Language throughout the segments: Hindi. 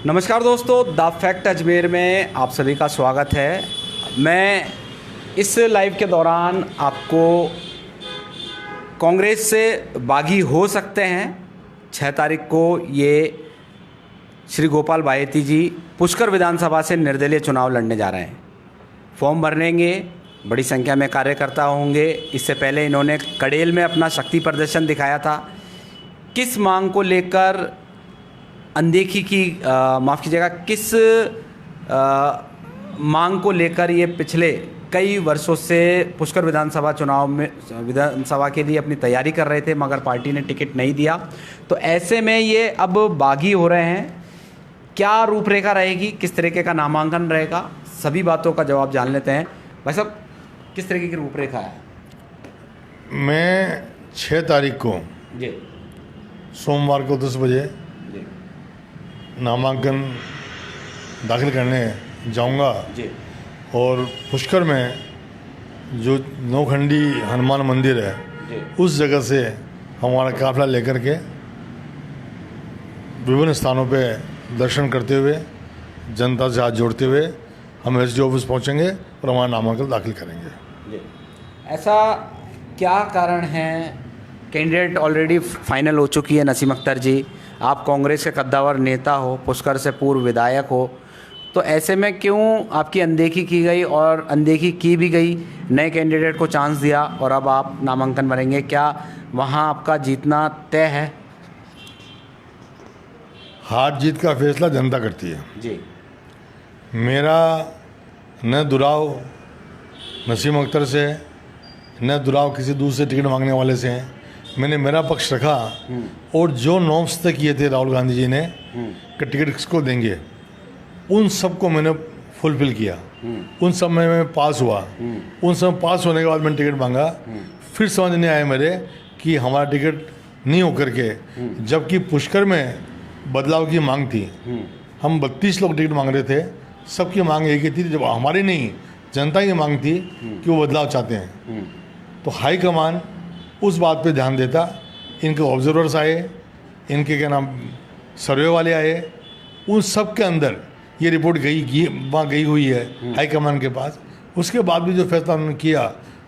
नमस्कार दोस्तों, द फैक्ट अजमेर में आप सभी का स्वागत है। मैं इस लाइव के दौरान आपको कांग्रेस से बागी हो सकते हैं 6 तारीख को ये श्री गोपाल बायेती जी पुष्कर विधानसभा से निर्दलीय चुनाव लड़ने जा रहे हैं। फॉर्म भरेंगे, बड़ी संख्या में कार्यकर्ता होंगे। इससे पहले इन्होंने कड़ेल में अपना शक्ति प्रदर्शन दिखाया था। किस मांग को लेकर अनदेखी की माफ़ कीजिएगा, किस मांग को लेकर ये पिछले कई वर्षों से पुष्कर विधानसभा चुनाव में विधानसभा के लिए अपनी तैयारी कर रहे थे, मगर पार्टी ने टिकट नहीं दिया। तो ऐसे में ये अब बागी हो रहे हैं। क्या रूपरेखा रहेगी, किस तरीके का नामांकन रहेगा, सभी बातों का जवाब जान लेते हैं। भाई साहब, किस तरीके की रूपरेखा है? मैं 6 तारीख को जी सोमवार को 10 बजे नामांकन दाखिल करने जाऊंगा जी और पुष्कर में जो नौखंडी हनुमान मंदिर है जी उस जगह से हमारा काफिला लेकर के विभिन्न स्थानों पे दर्शन करते हुए जनता से हाथ जोड़ते हुए हम एसडी ऑफिस पहुंचेंगे और हमारा नामांकन दाखिल करेंगे। जी। ऐसा क्या कारण है? कैंडिडेट ऑलरेडी फाइनल हो चुकी है नसीम अख्तर जी, आप कांग्रेस के कद्दावर नेता हो, पुष्कर से पूर्व विधायक हो, तो ऐसे में क्यों आपकी अनदेखी की गई और अनदेखी की भी गई, नए कैंडिडेट को चांस दिया और अब आप नामांकन भरेंगे? क्या वहाँ आपका जीतना तय है? हार जीत का फैसला जनता करती है जी। मेरा न दुराव नसीम अख्तर से, न दुराव किसी दूसरे टिकट मांगने वाले से है। मैंने मेरा पक्ष रखा और जो नॉर्म्स तय किए थे राहुल गांधी जी ने कि टिकट किसको देंगे, उन सबको मैंने फुलफिल किया। उन सब में मैं पास हुआ। उन सब पास होने के बाद मैंने टिकट मांगा। फिर समझ नहीं आया मेरे कि हमारा टिकट नहीं होकर के, जबकि पुष्कर में बदलाव की मांग थी। हम 32 लोग टिकट मांग रहे थे, सबकी मांग एक ही थी, जब हमारी नहीं जनता की मांग थी कि वो बदलाव चाहते हैं। तो हाईकमान उस बात पे ध्यान देता। इनके ऑब्जर्वर्स आए, इनके क्या नाम सर्वे वाले आए, उन सब के अंदर ये रिपोर्ट वहाँ गई हुई है हाईकमान के पास। उसके बाद भी जो फैसला उन्होंने किया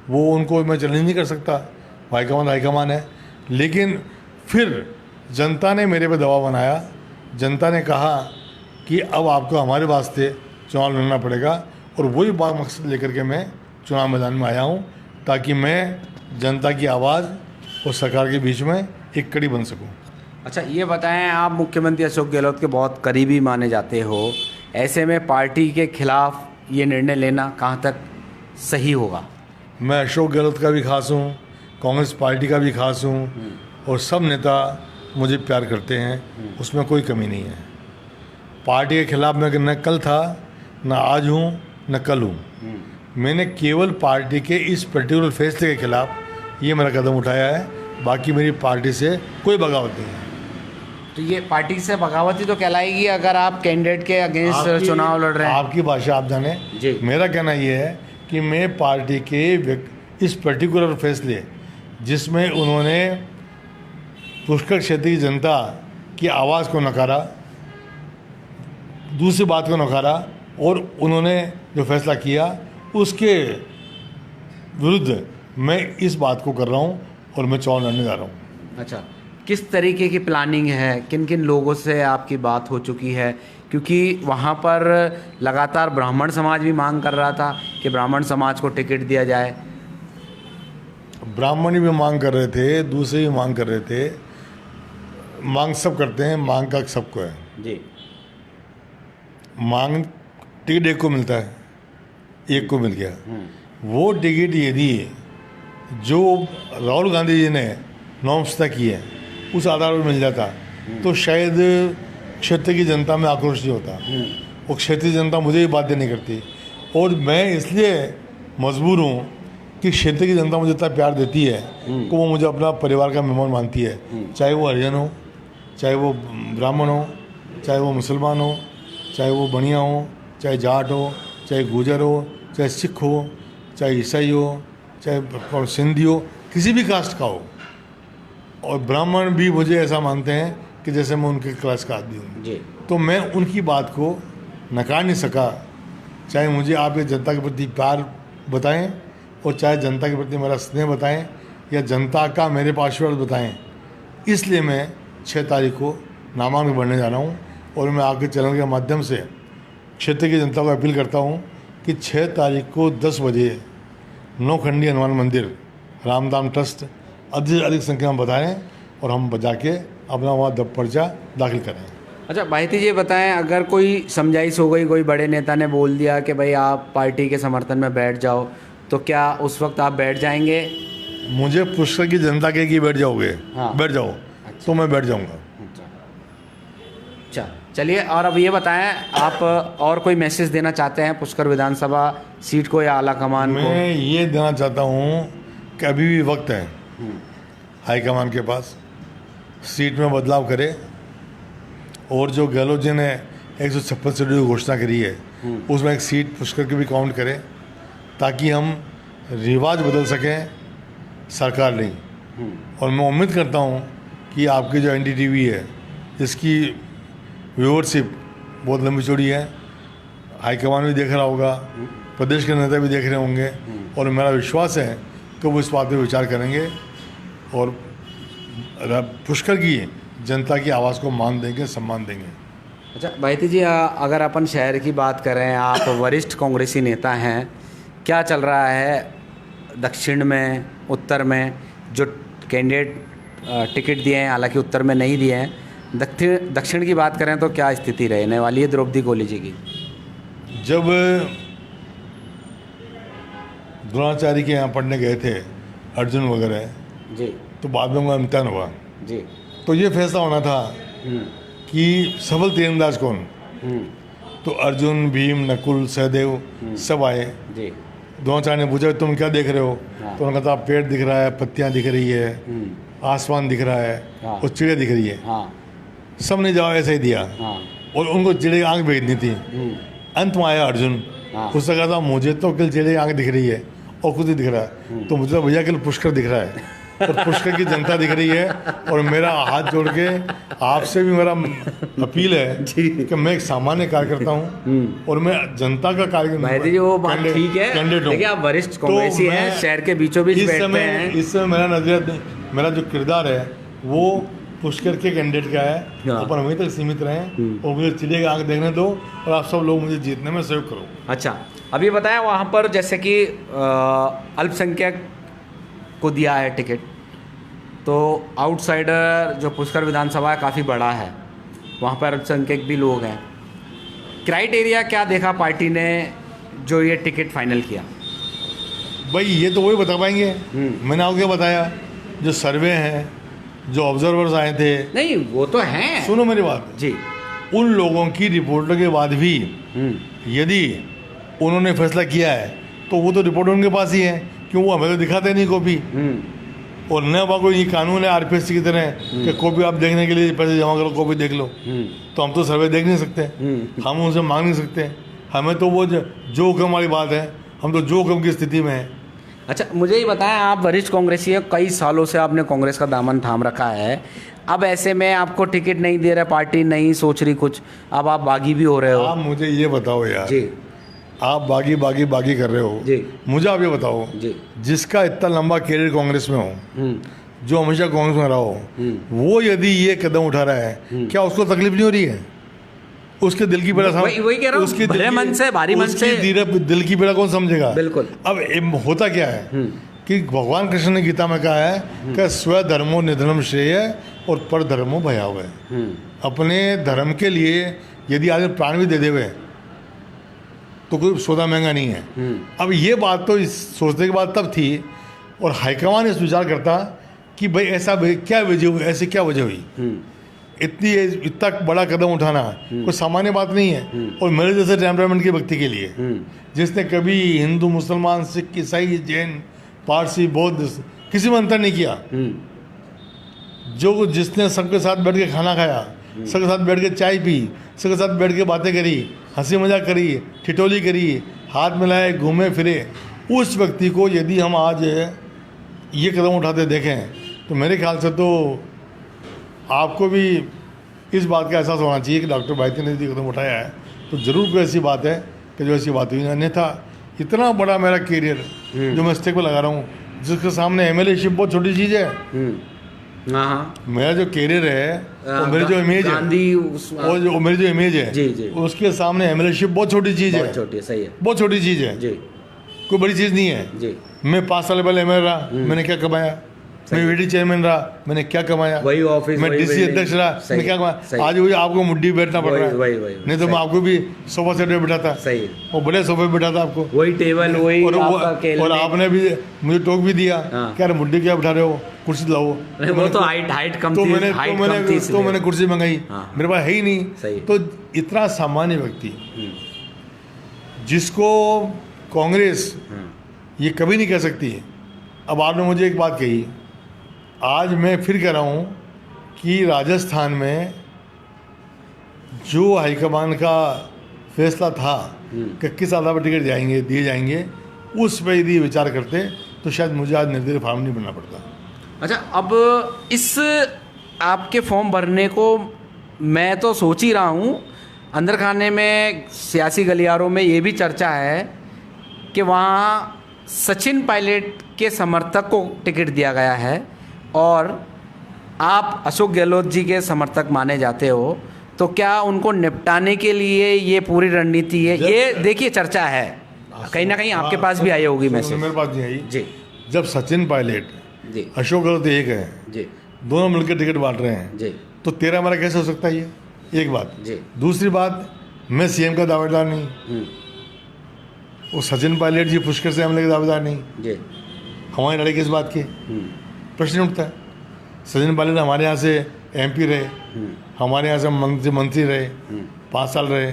वो उनको मैं चैलेंज नहीं कर सकता। हाईकमान है। लेकिन फिर जनता ने मेरे पे दबाव बनाया। जनता ने कहा कि अब आपको हमारे वास्ते चुनाव लड़ना पड़ेगा, और वही बात मकसद लेकर के मैं चुनाव मैदान में आया हूँ, ताकि मैं जनता की आवाज़ और सरकार के बीच में एक कड़ी बन सकूं। अच्छा, ये बताएं, आप मुख्यमंत्री अशोक गहलोत के बहुत करीबी माने जाते हो, ऐसे में पार्टी के खिलाफ ये निर्णय लेना कहाँ तक सही होगा? मैं अशोक गहलोत का भी खास हूँ, कांग्रेस पार्टी का भी खास हूँ, और सब नेता मुझे प्यार करते हैं, उसमें कोई कमी नहीं है। पार्टी के खिलाफ मैं न कल था, न आज हूँ, न कल हूँ। मैंने केवल पार्टी के इस पर्टिकुलर फैसले के खिलाफ ये मेरा कदम उठाया है। बाकी मेरी पार्टी से कोई बगावत नहीं है। तो ये पार्टी से बगावत ही तो कहलाएगी अगर आप कैंडिडेट के अगेंस्ट चुनाव लड़ रहे हैं। आपकी भाषा आप जाने जी। मेरा कहना ये है कि मैं पार्टी के इस पर्टिकुलर फैसले, जिसमें उन्होंने पुष्कर क्षेत्र की जनता की आवाज़ को नकारा, दूसरी बात को नकारा, और उन्होंने जो फैसला किया उसके विरुद्ध मैं इस बात को कर रहा हूँ और मैं चुनाव लड़ने जा रहा हूँ। अच्छा, किस तरीके की प्लानिंग है? किन किन लोगों से आपकी बात हो चुकी है? क्योंकि वहाँ पर लगातार ब्राह्मण समाज भी मांग कर रहा था कि ब्राह्मण समाज को टिकट दिया जाए। ब्राह्मणी भी मांग कर रहे थे, दूसरे भी मांग कर रहे थे। मांग सब करते हैं, मांग का सबको है जी। मांग टिकट एक को मिलता है, एक को मिल गया। वो टिकट यदि जो राहुल गांधी जी ने नॉर्म्स तय किए उस आधार पर मिल जाता तो शायद क्षेत्र की जनता में आक्रोश नहीं होता। वो क्षेत्रीय जनता मुझे ही बाध्य नहीं करती, और मैं इसलिए मजबूर हूँ कि क्षेत्र की जनता मुझे इतना प्यार देती है कि वो मुझे अपना परिवार का मेहमान मानती है। चाहे वो हरिजन हो, चाहे वो ब्राह्मण हो, चाहे वो मुसलमान हो, चाहे वो बनिया हो, चाहे जाट हो, चाहे गुजर हो, चाहे सिख हो, चाहे ईसाई हो, चाहे सिंधी हो, किसी भी कास्ट का हो। और ब्राह्मण भी मुझे ऐसा मानते हैं कि जैसे मैं उनके क्लास का आदमी हूँ, जी तो मैं उनकी बात को नकार नहीं सका। चाहे मुझे आप ये जनता के प्रति प्यार बताएं और चाहे जनता के प्रति मेरा स्नेह बताएं या जनता का मेरे पास आशीर्वाद बताएं, इसलिए मैं 6 तारीख को नामांकन भरने जा रहा हूँ। और मैं आपके चैनल के माध्यम से क्षेत्र की जनता को अपील करता हूँ कि 6 तारीख को 10 बजे नौखंडी हनुमान मंदिर रामधाम ट्रस्ट अधिक से अधिक संख्या में बताएं और हम बजा के अपना वहाँ पर्चा दाखिल करें। अच्छा बायती जी बताएं, अगर कोई समझाइश हो गई, कोई बड़े नेता ने बोल दिया कि भाई आप पार्टी के समर्थन में बैठ जाओ, तो क्या उस वक्त आप बैठ जाएंगे? मुझे पुष्कर की जनता के कि बैठ जाओगे, हाँ। बैठ जाओ, तो मैं बैठ जाऊँगा। अच्छा चलिए, और अब ये बताएं, आप और कोई मैसेज देना चाहते हैं पुष्कर विधानसभा सीट को या आला कमान को? मैं ये देना चाहता हूँ कि अभी भी वक्त है हाईकमान के पास, सीट में बदलाव करे। और जो गहलोत जी ने 156 सीटों की घोषणा करी है, उसमें एक सीट पुष्कर की भी काउंट करें, ताकि हम रिवाज बदल सकें, सरकार नहीं। और मैं उम्मीद करता हूँ कि आपकी जो NDTV है, इसकी व्यूअरशिप बहुत लंबी चौड़ी है, हाईकमान भी देख रहा होगा, प्रदेश के नेता भी देख रहे होंगे, और मेरा विश्वास है कि वो इस बात पर विचार करेंगे और पुष्कर की जनता की आवाज़ को मान देंगे, सम्मान देंगे। अच्छा बायती जी, अगर अपन शहर की बात करें, आप वरिष्ठ कांग्रेसी नेता हैं, क्या चल रहा है दक्षिण में, उत्तर में? जो कैंडिडेट टिकट दिए हैं, हालांकि उत्तर में नहीं दिए हैं, दक्षिण की बात करें तो क्या स्थिति रहने वाली है द्रौपदी कोली जी की? जब द्रोणाचार्य के यहाँ पढ़ने गए थे अर्जुन वगैरह जी, तो बाद में उनका इम्तिहान हुआ, जी तो ये फैसला होना था कि सफल तीरंदाज कौन। तो अर्जुन, भीम, नकुल, सहदेव सब आए। जी, द्रोणाचार्य ने पूछा तुम क्या देख रहे हो? हाँ। तो उन्होंने कहा पेड़ दिख रहा है, पत्तियां दिख रही है, आसमान दिख रहा है, हाँ। और चिड़िया दिख रही है। हाँ सब ने जवाब ऐसा ही दिया, हाँ और उनको चिड़िया की आँख भेजनी थी। अंत में आया अर्जुन, हाँ। उसने कहा था मुझे तो कल चिड़िया की आँख दिख रही है और कुछ नहीं दिख रहा है, तो मुझे तो भैया कल पुष्कर दिख रहा है और पुष्कर की जनता दिख रही है। और मेरा हाथ जोड़ के आपसे भी मेरा अपील है कि मैं एक सामान्य कार्यकर्ता हूँ और मैं जनता का भाई जी, वो बात ठीक है, कैंडिडेट हूँ। देखिए आप वरिष्ठ कांग्रेसी हैं, शहर के बीचों बीच बैठते हैं। इस समय मेरा नजरिया, मेरा जो किरदार है वो पुष्कर के कैंडिडेट का है। हाँ। अपन वहीं तक सीमित रहें और मुझे चिड़िया की आँख देखने दो और आप सब लोग मुझे जीतने में सहयोग करो। अच्छा, अब ये बताएं, वहाँ पर जैसे कि अल्पसंख्यक को दिया है टिकट, तो आउटसाइडर जो पुष्कर विधानसभा है काफ़ी बड़ा है, वहाँ पर अल्पसंख्यक भी लोग हैं। क्राइटेरिया क्या देखा पार्टी ने जो ये टिकट फाइनल किया? भाई ये तो वही बता पाएंगे, मैंने आपको क्या बताया, जो सर्वे हैं, जो ऑब्जर्वर्स आए थे। नहीं वो तो हैं, सुनो मेरी बात जी, उन लोगों की रिपोर्टों के बाद भी यदि उन्होंने फैसला किया है तो वो तो रिपोर्ट उनके पास ही है, क्यों? वो हमें तो दिखाते नहीं कॉपी। और न बाको ये कानून है RPSC की तरह कि कॉपी आप देखने के लिए पैसे जमा करो, कॉपी देख लो। तो हम तो सर्वे देख नहीं सकते, हम उनसे मांग नहीं सकते, हमें तो वो जो हुक्म वाली बात है, हम तो जो हुक्म की स्थिति में है। अच्छा मुझे ये बताएं, आप वरिष्ठ कांग्रेसी हैं, कई सालों से आपने कांग्रेस का दामन थाम रखा है, अब ऐसे में आपको टिकट नहीं दे रहा, पार्टी नहीं सोच रही कुछ, अब आप बागी भी हो रहे हो। आप मुझे ये बताओ यार जी, आप बागी बागी बागी कर रहे हो जी, मुझे आप ये बताओ जी, जिसका इतना लंबा कैरियर कांग्रेस में हो, जो हमेशा कांग्रेस में रहा हो, वो यदि ये कदम उठा रहा है, क्या उसको तकलीफ नहीं हो रही है? उसके दिल की पीड़ा वही कह रहा हूँ, भले मन से, भारी मन से दिल की पीड़ा कौन समझेगा? बिल्कुल। अब होता क्या है कि भगवान कृष्ण ने गीता में कहा है कि स्वधर्मो निधनम श्रेय और पर धर्मो भयावह। अपने धर्म के लिए यदि आदमी प्राण भी दे देवे तो कोई सौदा महंगा नहीं है। अब ये बात तो इस सोचने के बाद तब थी, और हाईकमान इस विचार करता कि भाई ऐसा क्या वजह हुई, ऐसी क्या वजह हुई, इतना बड़ा कदम उठाना कोई सामान्य बात नहीं है। और मेरे जैसे टेम्परामेंट के व्यक्ति के लिए, जिसने कभी हिंदू, मुसलमान, सिख, ईसाई, जैन, पारसी, बौद्ध किसी में अंतर नहीं किया, जिसने सबके साथ बैठ के खाना खाया, सबके साथ बैठ के चाय पी, सबके साथ बैठ के बातें करी, हंसी मजाक करी, ठिठोली करी, हाथ मिलाए, घूमे फिरे, उस व्यक्ति को यदि हम आज ये कदम उठाते देखें तो मेरे ख्याल से तो आपको भी इस बात का एहसास होना चाहिए कि डॉक्टर बायती ने यदि कदम उठाया है तो ज़रूर कोई ऐसी बात है कि जो ऐसी बात हुई। अन्यथा इतना बड़ा मेरा कैरियर जो मैं स्टेक पर लगा रहा हूँ, जिसके सामने एमएलए-शिप बहुत छोटी चीज़ है। हाँ हाँ, मेरा जो कैरियर है और मेरी जो इमेज है, और जो मेरी जो इमेज है जी जी, उसके सामने एमएलए-शिप बहुत छोटी चीज़ है। बहुत छोटी है, सही है बहुत छोटी चीज़ है, जी कोई बड़ी चीज़ नहीं है। जी। मैं 5 साल पहले एमएलए रहा, मैंने क्या कमाया? मैं वीडी चेयरमैन रहा, मैंने क्या कमाया? वही ऑफिस, मैं डीसी अध्यक्ष रहा, मैंने क्या कमाया? आज वही आपको मुड्डी बैठना पड़ रहा है। नहीं तो मैं आपको भी सोफा सेट पे बिठाता, सही, और बड़े सोफे पे बिठाता आपको, वही टेबल, वही और आपने भी मुझे टोक भी दिया कि यार मुड्डी क्या बिठा रहे हो, कुर्सी लाओ। वो तो हाइट कम थी, तो मैंने कुर्सी मंगाई, मेरे पास है ही नहीं। तो इतना सामान्य व्यक्ति जिसको कांग्रेस ये कभी नहीं कह सकती। अब आपने मुझे एक बात कही, आज मैं फिर कह रहा हूँ कि राजस्थान में जो हाईकमान का फैसला था कि किस आधार पर टिकट दिए जाएंगे, उस पर यदि विचार करते तो शायद मुझे आज निर्दलीय फार्म नहीं बनना पड़ता। अच्छा, अब इस आपके फॉर्म भरने को मैं तो सोच ही रहा हूँ, अंदर खाने में सियासी गलियारों में ये भी चर्चा है कि वहाँ सचिन पायलट के समर्थक को टिकट दिया गया है और आप अशोक गहलोत जी के समर्थक माने जाते हो, तो क्या उनको निपटाने के लिए ये पूरी रणनीति है? ये देखिए चर्चा है, कहीं ना कहीं आपके पास भी आई होगी मैसेज। मेरे पास नहीं आई जी। जब सचिन पायलट जी, अशोक गहलोत एक है जी, दोनों दोनों मिलकर टिकट बांट रहे हैं जी, तो तेरा हमारा कैसे हो सकता है? ये एक बात जी। दूसरी बात, मैं सीएम का दावेदार नहीं, वो सचिन पायलट जी पुष्कर से हमले के दावेदार नहीं जी। हमारी लड़ाई किस बात की? प्रश्न उठता है। सचिन पायलट हमारे यहाँ से एमपी रहे, हमारे यहाँ से मंत्री रहे, 5 साल रहे,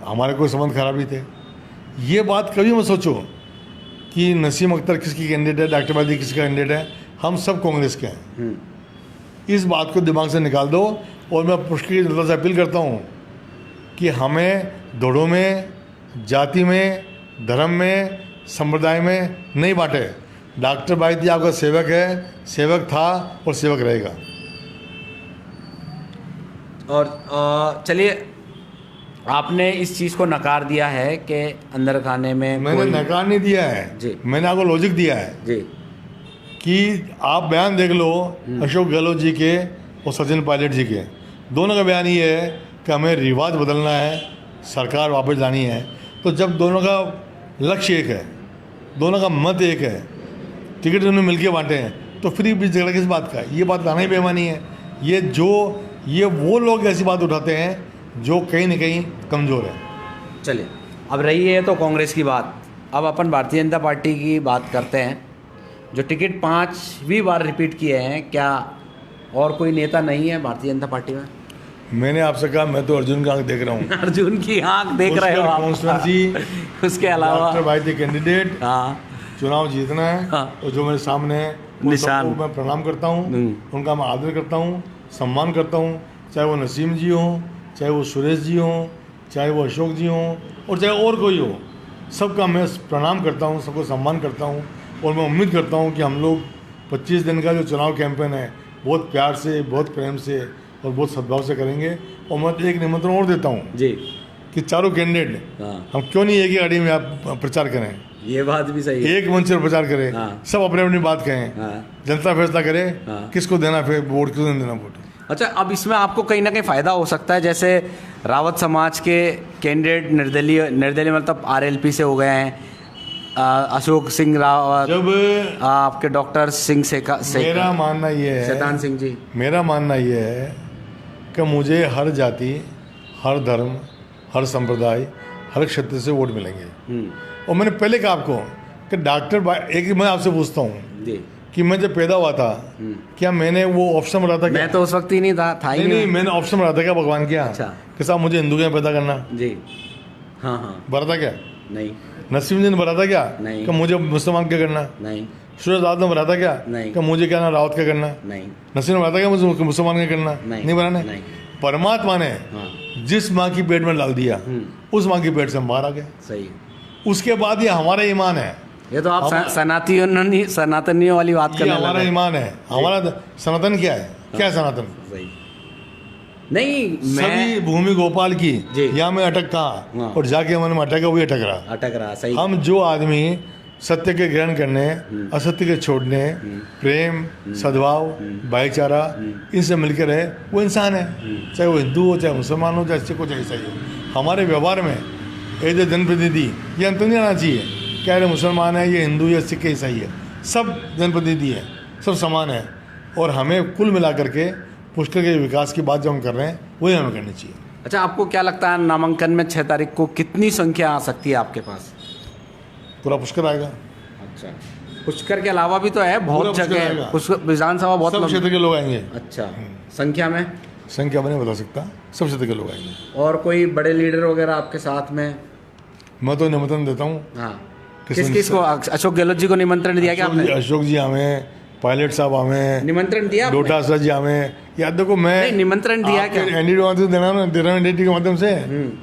हमारे कोई संबंध खराब ही थे। ये बात कभी मत सोचो कि नसीम अख्तर किसकी कैंडिडेट है, डॉक्टर बायती किसका कैंडिडेट है, हम सब कांग्रेस के हैं। इस बात को दिमाग से निकाल दो। और मैं पुष्कर की जनता से अपील करता हूँ कि हमें दौड़ों में, जाति में, धर्म में, संप्रदाय में नहीं बांटे। डॉक्टर बायती आपका सेवक है, सेवक था और सेवक रहेगा। और चलिए, आपने इस चीज़ को नकार दिया है कि अंदर खाने में मैंने नकार नहीं दिया है जी, मैंने आपको लॉजिक दिया है जी कि आप बयान देख लो अशोक गहलोत जी के और सचिन पायलट जी के, दोनों का बयान ये है कि हमें रिवाज बदलना है, सरकार वापस लानी है। तो जब दोनों का लक्ष्य एक है, दोनों का मत एक है, टिकट उन्होंने मिलकर बांटे हैं, तो फिर बीच झगड़ा किस बात का है? ये बात लाना ही बेईमानी है। ये वो लोग ऐसी बात उठाते हैं जो कहीं ना कहीं कमज़ोर है। चलिए, अब रही है तो कांग्रेस की बात, अब अपन भारतीय जनता पार्टी की बात करते हैं, जो टिकट 5वीं बार रिपीट किए हैं। क्या और कोई नेता नहीं है भारतीय जनता पार्टी में? मैंने आपसे कहा मैं तो अर्जुन का आंख देख रहा हूँ। अर्जुन की आंख देख रहे हो आप? उसके अलावा डॉक्टर बायती कैंडिडेट, हाँ, चुनाव जीतना है, हाँ, और जो मेरे सामने है निशान, मैं प्रणाम करता हूँ, उनका मैं आदर करता हूँ, सम्मान करता हूँ। चाहे वो नसीम जी हों, चाहे वो सुरेश जी हों, चाहे वो अशोक जी हों, और चाहे और कोई हो, सबका मैं प्रणाम करता हूँ, सबको सम्मान करता हूँ। और मैं उम्मीद करता हूँ कि हम लोग 25 दिन का जो चुनाव कैंपेन है बहुत प्यार से, बहुत प्रेम से और बहुत सद्भाव से करेंगे। और मैं एक निमंत्रण और देता हूँ जी कि चारों कैंडिडेट हम क्यों नहीं एक ही गाड़ी में आप प्रचार करें? ये बात भी सही है। एक मंच पर प्रचार करें, हाँ, सब अपने अपनी बात कहें, हाँ, जनता फैसला करे किसको देना फिर वोट, किसको नहीं देना वोट। अच्छा, अब इसमें आपको कहीं ना कहीं फ़ायदा हो सकता है, जैसे रावत समाज के कैंडिडेट निर्दलीय मतलब आरएलपी से हो गए हैं, अशोक सिंह रावत, जब आपके डॉक्टर सिंह मेरा मानना ये है, शैतान सिंह जी, मेरा मानना ये है कि मुझे हर जाति, हर धर्म, हर संप्रदाय, हर क्षेत्र से वोट मिलेंगे। और मैंने पहले कहा आपको कि एक मैं आपसे पूछता हूँ जी कि मैं जब पैदा हुआ था क्या मैंने वो ऑप्शन भरा था? मैं तो उस वक्त ही नहीं था ही नहीं, मैंने ऑप्शन भरा था क्या भगवान क्या? अच्छा, कि साहब मुझे हिंदू के यहाँ पैदा करना? जी, हाँ हाँ, भरा था क्या? नहीं। नसीम जी ने भरा था क्या? नहीं। कि मुझे मुसलमान क्या करना? नहीं। सूरज आदम ने भरा था क्या? नहीं। कि मुझे क्या ना रावत का करना? नहीं। नसीम ने भरा था क्या मुझे मुसलमान का करना? नहीं भरा ने। परमात्मा ने जिस माँ की पेट में डाल दिया उस माँ की पेट से हम बाहर आ गए। सही। उसके बाद ये हमारा ईमान है। ये तो आप सनातनियों वाली बात करने लगे। हमारा ईमान है। हमारा सनातन क्या है? क्या है सनातन? सही। नहीं मैं सभी भूमि गोपाल की जी। यहाँ में अटक हाँ। कहाँ और जाके मन में अटका वही अटक रहा। अटक रहा सही। हम जो आदमी सत्य के ग्रहण करने, असत्य के छोड़ने, प्रेम, सद्भाव, भाईचारा इनसे मिलकर रहे वो इंसान है, चाहे वो हिंदू हो, चाहे मुसलमान हो, चाहे सिख हो, चाहे ईसाई हो। हमारे व्यवहार में एज ए जनप्रतिनिधि ये अंतर नहीं आना चाहिए क्या ये मुसलमान है, ये हिंदू, ये सिख, ये ईसाई है। सब जनप्रतिनिधि है, सब समान है। और हमें कुल मिला करके पुष्कर के विकास की बात जो हम कर रहे हैं वही हमें करनी चाहिए। अच्छा, आपको क्या लगता है नामांकन में 6 तारीख को कितनी संख्या आ सकती है आपके पास? पूरा पुष्कर आएगा। अच्छा, पुष्कर के अलावा भी तो है पूरा बहुत पुष्कर जगह आएगा। पुष्कर विधानसभा बहुत सब क्षेत्र के लोग आएंगे। अच्छा, संख्या में संख्या मैं नहीं बता सकता, सब क्षेत्र के लोग आएंगे। और कोई बड़े लीडर वगैरह आपके साथ में? मैं तो निमंत्रण देता हूँ। हाँ, किस किस को? अशोक गहलोत जी को निमंत्रण दिया क्या आपने? अशोक जी हमें, पायलट साहब हमें, निमंत्रण दिया आपने? डोटासरा जी हमें। याद देखो मैं नहीं, निमंत्रण दिया क्या? एनडीडी माध्यम से देना ना, दे रहा हूँ NDT के माध्यम से।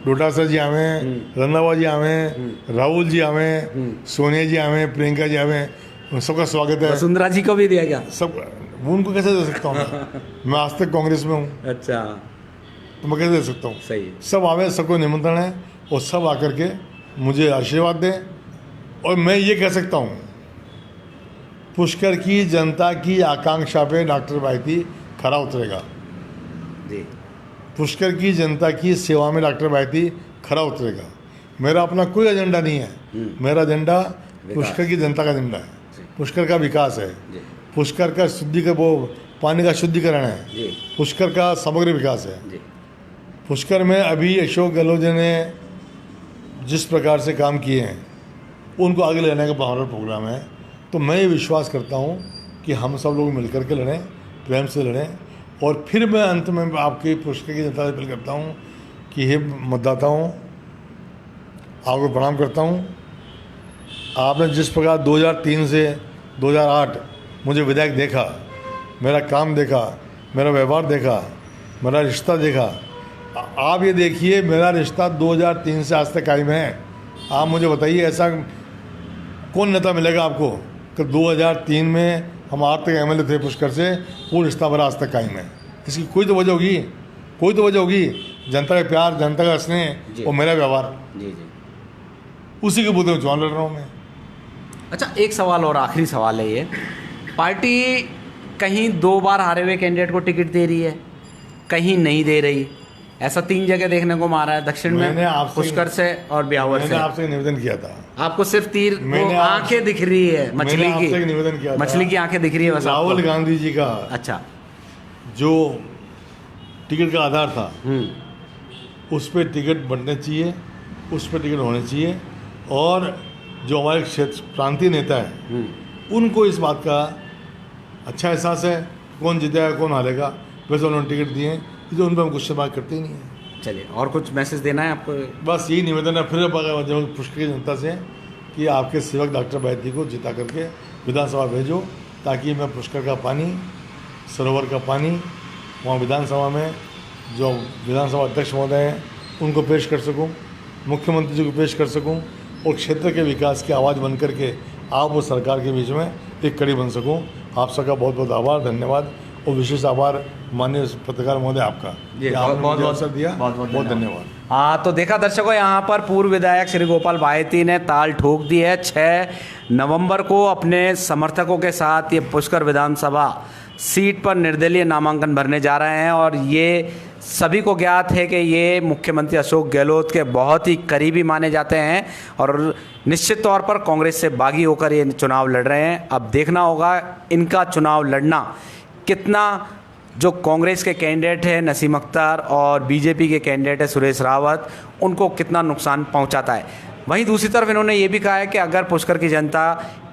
डोटासरा जी हमें, रंधावा जी हमें, राहुल जी हमें, सोनिया जी हमें, प्रियंका जी हमें, उन सबका स्वागत है। वसुंधरा जी को भी दिया क्या? सब उनको कैसे दे सकता हूँ मैं आज तक कांग्रेस में हूँ, अच्छा, तो मैं कैसे दे सकता हूँ? सही है। सब आवे, सबको निमंत्रण है और सब आकर के मुझे आशीर्वाद दें। और मैं ये कह सकता हूँ पुष्कर की जनता की आकांक्षा पे डॉक्टर बायती खरा उतरेगा। जी, पुष्कर की जनता की सेवा में डॉक्टर बायती खरा उतरेगा। मेरा अपना कोई एजेंडा नहीं है, मेरा एजेंडा पुष्कर की जनता का एजेंडा है, पुष्कर का विकास है, जी, पुष्कर का शुद्धिकरण, वो पानी का शुद्धिकरण है, जी, पुष्कर का समग्र विकास है। जी, पुष्कर में अभी अशोक गहलोत जी ने जिस प्रकार से काम किए हैं उनको आगे ले जाने का हमारा प्रोग्राम है। तो मैं ये विश्वास करता हूँ कि हम सब लोग मिलकर के लड़ें, प्रेम से लड़ें। और फिर मैं अंत में आपकी पुष्कर की जनता से अपील करता हूँ कि हे मतदाताओं, आपको प्रणाम करता हूँ। आपने जिस प्रकार 2003 से 2008 मुझे विधायक देखा, मेरा काम देखा, मेरा व्यवहार देखा, मेरा रिश्ता देखा, आप ये देखिए मेरा रिश्ता 2003 से आज तक कायम है। आप मुझे बताइए ऐसा कौन नेता मिलेगा आपको कि 2003 में हम आज तक MLA थे पुष्कर से, वो रिश्ता मेरा आज तक कायम है? इसकी कोई तो वजह होगी, कोई तो वजह होगी। जनता का प्यार, जनता का स्नेह और मेरा व्यवहार, जी, जी। उसी के बुद्धि में चुनाव लड़ रहा हूँ मैं। अच्छा, एक सवाल और, आखिरी सवाल है ये, पार्टी कहीं 2 बार हारे हुए कैंडिडेट को टिकट दे रही है, कहीं नहीं दे रही, ऐसा 3 जगह देखने को मारा है। दक्षिण में पुष्कर से और ब्यावर से। मैंने आपसे निवेदन किया था, आपको सिर्फ तीर आंखें दिख रही है मछली मैंने की, आपसे निवेदन किया था, मछली की आंखें दिख रही है बस राहुल आपको। गांधी जी का अच्छा, जो टिकट का आधार था उस पर टिकट बनने चाहिए, उस पर टिकट होने चाहिए। और जो हमारे क्षेत्र प्रांतीय नेता है उनको इस बात का अच्छा एहसास है कौन जीतेगा कौन हारेगा, वैसे उन्होंने टिकट दिए हैं, जो उन पर हम क्वेश्चन मार्क करते ही नहीं है। चलिए, और कुछ मैसेज देना है आपको? बस यही निवेदन है फिर पुष्कर की जनता से कि आपके सेवक डॉक्टर बायती को जिता करके विधानसभा भेजो, ताकि मैं पुष्कर का पानी, सरोवर का पानी वहाँ विधानसभा में जो विधानसभा अध्यक्ष महोदय हैं उनको पेश कर सकूँ, मुख्यमंत्री जी को पेश कर सकूँ, और क्षेत्र के विकास की आवाज़ बन करके आप वो सरकार के बीच में एक कड़ी बन सकूँ। आप सबका बहुत बहुत आभार, धन्यवाद, और विशेष आभार माननीय पत्रकार महोदय आपका, जी, आपने बहुत मुझे बहुत अवसर दिया, बहुत धन्यवाद। हाँ, तो देखा दर्शकों, यहाँ पर पूर्व विधायक श्री गोपाल बायती ने ताल ठोक दी है। 6 नवंबर को अपने समर्थकों के साथ ये पुष्कर विधानसभा सीट पर निर्दलीय नामांकन भरने जा रहे हैं। और ये सभी को ज्ञात है कि ये मुख्यमंत्री अशोक गहलोत के बहुत ही करीबी माने जाते हैं और निश्चित तौर पर कांग्रेस से बागी होकर ये चुनाव लड़ रहे हैं। अब देखना होगा इनका चुनाव लड़ना कितना, जो कांग्रेस के कैंडिडेट है नसीम अख्तर और बीजेपी के कैंडिडेट है सुरेश रावत, उनको कितना नुकसान पहुंचाता है। वहीं दूसरी तरफ इन्होंने ये भी कहा है कि अगर पुष्कर की जनता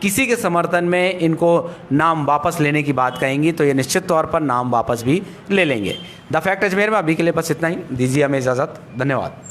किसी के समर्थन में इनको नाम वापस लेने की बात कहेंगी तो ये निश्चित तौर पर नाम वापस भी ले लेंगे। द फैक्ट अजमेर में अभी के लिए बस इतना ही, दीजिए हमें इजाज़त, धन्यवाद।